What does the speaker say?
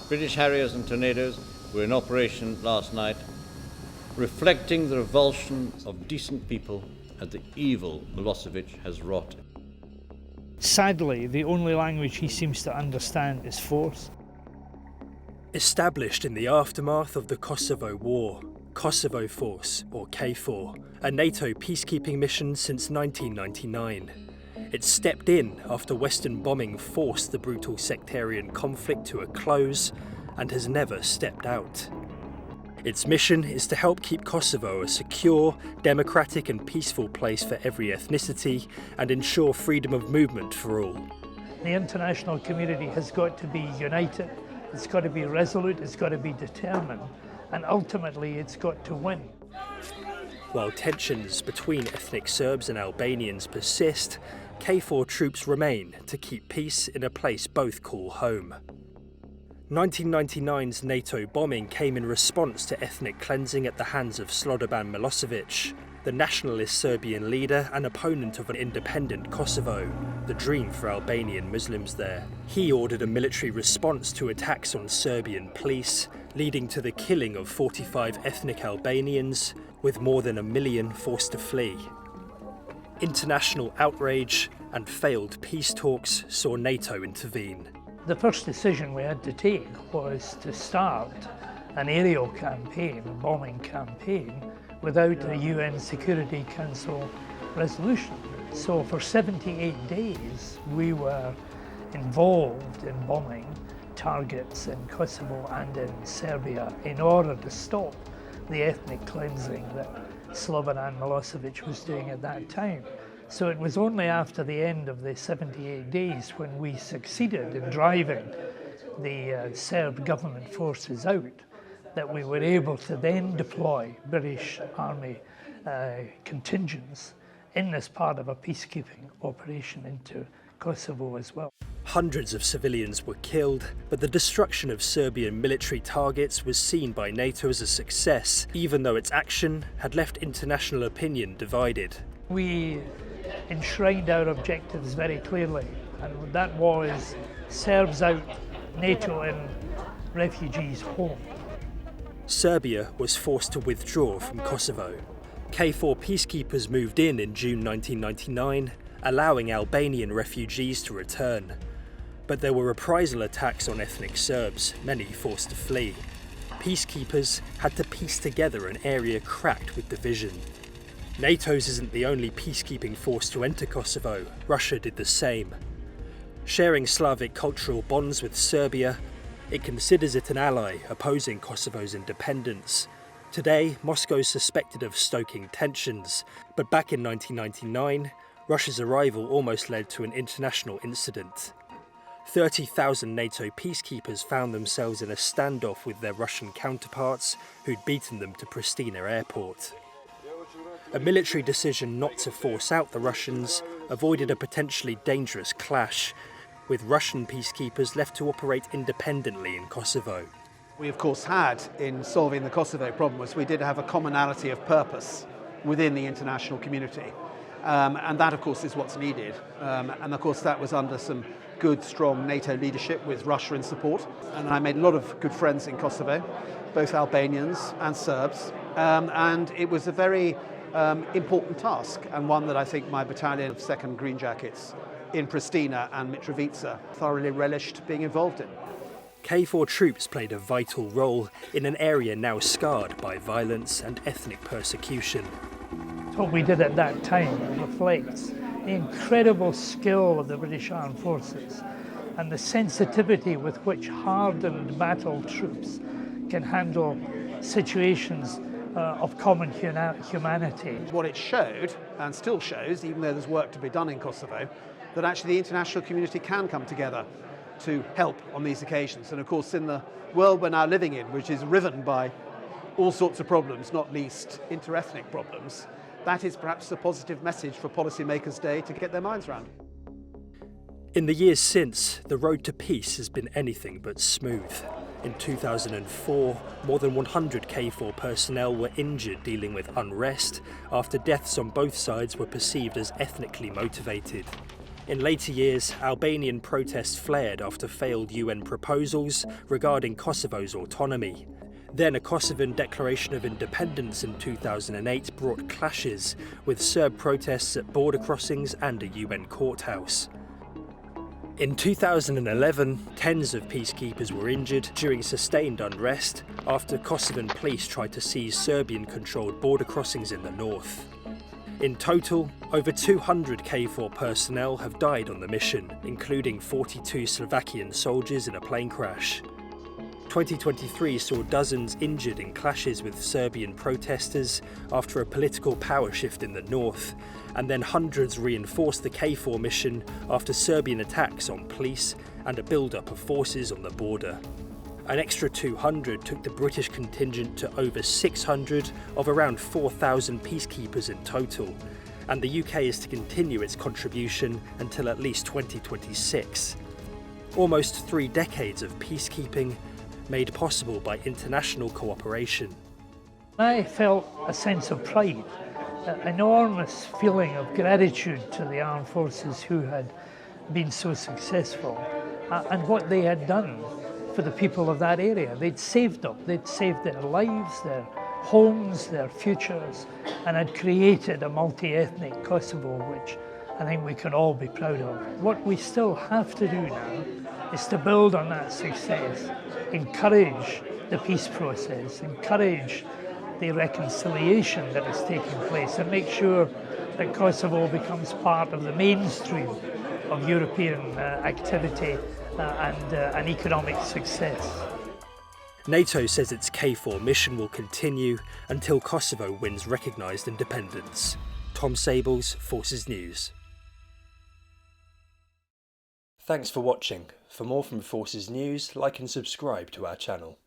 British Harriers and Tornadoes were in operation last night, reflecting the revulsion of decent people at the evil Milosevic has wrought. Sadly, the only language he seems to understand is force. Established in the aftermath of the Kosovo War, Kosovo Force, or KFOR, a NATO peacekeeping mission since 1999. It stepped in after Western bombing forced the brutal sectarian conflict to a close and has never stepped out. Its mission is to help keep Kosovo a secure, democratic and peaceful place for every ethnicity and ensure freedom of movement for all. The international community has got to be united, it's got to be resolute, it's got to be determined, and ultimately it's got to win. While tensions between ethnic Serbs and Albanians persist, KFOR troops remain to keep peace in a place both call home. 1999's NATO bombing came in response to ethnic cleansing at the hands of Slobodan Milosevic, the nationalist Serbian leader and opponent of an independent Kosovo, the dream for Albanian Muslims there. He ordered a military response to attacks on Serbian police, leading to the killing of 45 ethnic Albanians, with more than 1 million forced to flee. International outrage and failed peace talks saw NATO intervene. The first decision we had to take was to start an aerial campaign, a bombing campaign, without a UN Security Council resolution. So for 78 days we were involved in bombing targets in Kosovo and in Serbia in order to stop the ethnic cleansing that Slobodan Milosevic was doing at that time. So it was only after the end of the 78 days when we succeeded in driving the Serb government forces out that we were able to then deploy British Army contingents in this part of a peacekeeping operation into Kosovo as well. Hundreds of civilians were killed, but the destruction of Serbian military targets was seen by NATO as a success, even though its action had left international opinion divided. We enshrined our objectives very clearly, and that was Serbs out, NATO in, refugees home. Serbia was forced to withdraw from Kosovo. KFOR peacekeepers moved in June 1999, allowing Albanian refugees to return. But there were reprisal attacks on ethnic Serbs, many forced to flee. Peacekeepers had to piece together an area cracked with division. NATO's isn't the only peacekeeping force to enter Kosovo. Russia did the same. Sharing Slavic cultural bonds with Serbia, it considers it an ally opposing Kosovo's independence. Today, Moscow is suspected of stoking tensions, but back in 1999, Russia's arrival almost led to an international incident. 30,000 NATO peacekeepers found themselves in a standoff with their Russian counterparts who'd beaten them to Pristina airport. A military decision not to force out the Russians avoided a potentially dangerous clash, with Russian peacekeepers left to operate independently in Kosovo. We of course had, in solving the Kosovo problem, was we did have a commonality of purpose within the international community. And that of course is what's needed. And of course that was under some good, strong NATO leadership with Russia in support. And I made a lot of good friends in Kosovo, both Albanians and Serbs. And it was a very important task, and one that I think my battalion of 2nd Green Jackets in Pristina and Mitrovica thoroughly relished being involved in. KFOR troops played a vital role in an area now scarred by violence and ethnic persecution. What we did at that time reflects the incredible skill of the British Armed Forces and the sensitivity with which hardened battle troops can handle situations of common humanity. What it showed, and still shows, even though there's work to be done in Kosovo, that actually the international community can come together to help on these occasions. And of course in the world we're now living in, which is riven by all sorts of problems, not least inter-ethnic problems, that is perhaps a positive message for Policymakers' Day to get their minds around. In the years since, the road to peace has been anything but smooth. In 2004, more than 100 KFOR personnel were injured dealing with unrest after deaths on both sides were perceived as ethnically motivated. In later years, Albanian protests flared after failed UN proposals regarding Kosovo's autonomy. Then a Kosovan declaration of independence in 2008 brought clashes with Serb protests at border crossings and a UN courthouse. In 2011, tens of peacekeepers were injured during sustained unrest after Kosovan police tried to seize Serbian-controlled border crossings in the north. In total, over 200 KFOR personnel have died on the mission, including 42 Slovakian soldiers in a plane crash. 2023 saw dozens injured in clashes with Serbian protesters after a political power shift in the north, and then hundreds reinforced the KFOR mission after Serbian attacks on police and a build-up of forces on the border. An extra 200 took the British contingent to over 600 of around 4,000 peacekeepers in total, and the UK is to continue its contribution until at least 2026. Almost 3 decades of peacekeeping made possible by international cooperation. I felt a sense of pride, an enormous feeling of gratitude to the armed forces who had been so successful and what they had done for the people of that area. They'd saved them, they'd saved their lives, their homes, their futures, and had created a multi-ethnic Kosovo, which I think we can all be proud of. What we still have to do now is to build on that success, encourage the peace process, encourage the reconciliation that is taking place, and make sure that Kosovo becomes part of the mainstream of European activity and economic success. NATO says its KFOR mission will continue until Kosovo wins recognised independence. Tom Sables, Forces News. Thanks for watching. For more from Forces News, like and subscribe to our channel.